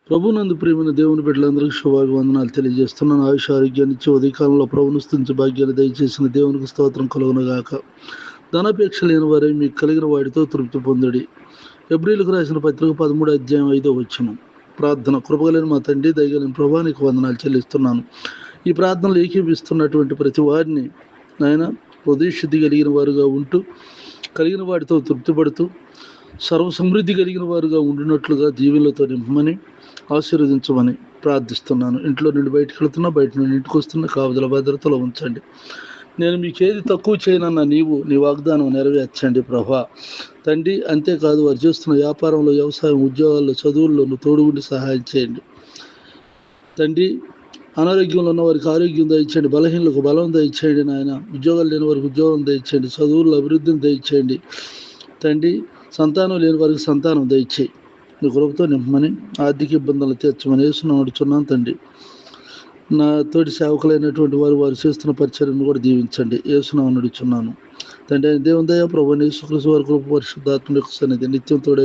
ప్రభునందు ప్రియమైన దేవుని బిడ్డలందరికీ శుభాభివందనాలు తెలియజేస్తున్నాను. ఆయుష ఆరోగ్యాన్ని ఇచ్చి ఉదయకాలంలో ప్రభును స్తుతించి భాగ్యాన్ని దయచేసిన దేవునికి స్తోత్రం కలుగునుగాక. ధనాపేక్ష లేని వారే మీకు కలిగిన వాడితో తృప్తి పొందుడి. ఎబ్రీలకు రాసిన పత్రిక 13:5 ప్రార్థన. కృపగలిగిన మా తండ్రి, దయగలిగిన ప్రభా, నీకు వందనాలు చెల్లిస్తున్నాను. ఈ ప్రార్థనలు ఏకీపిస్తున్నటువంటి ప్రతి వారిని నాయన హృదయ శుద్ధి కలిగిన వారుగా ఉంటూ కలిగిన వాటితో తృప్తిపడుతూ సర్వ సమృద్ధి కలిగిన వారుగా ఉండినట్లుగా దీవెనలతో నింపమని ఆశీర్వదించమని ప్రార్థిస్తున్నాను. ఇంట్లో నుండి బయటకు వెళుతున్నా, బయట నుండి ఇంటికి వస్తున్నా, కావదల భద్రతలో ఉంచండి. నేను మీకు ఏది తక్కువ చేయనన్నా నీ వాగ్దానం నెరవేర్చండి ప్రభా తండ్రి. అంతేకాదు వారు చేస్తున్న వ్యాపారంలో, వ్యవసాయం, ఉద్యోగాల్లో, చదువుల్లో తోడుగుండి సహాయం చేయండి తండ్రి. అనారోగ్యంలో ఉన్న వారికి ఆరోగ్యం దయచేయండి, బలహీనలకు బలం దయచేయండి నాయన. ఉద్యోగాలు లేని వారికి ఉద్యోగం దయచేయండి, చదువుల్లో అభివృద్ధిని దయచేయండి తండ్రి. సంతానం లేని వారికి సంతానం దయచేయి, నీ కృపతో నింపమని, ఆర్థిక ఇబ్బందులు తీర్చమని యేసునామమున అడుగుచున్నాను తండ్రి. నా తోటి సేవకులైనటువంటి వారు చేస్తున్న పరిచర్యను కూడా దీవించండి, యేసునామమున అడుగుచున్నాను తండ్రి. దేవుని దయ, ప్రభువైన యేసుక్రీస్తు వారి కృప, పరిశుద్ధాత్మ యొక్క సన్నిధి నిత్యం తోడై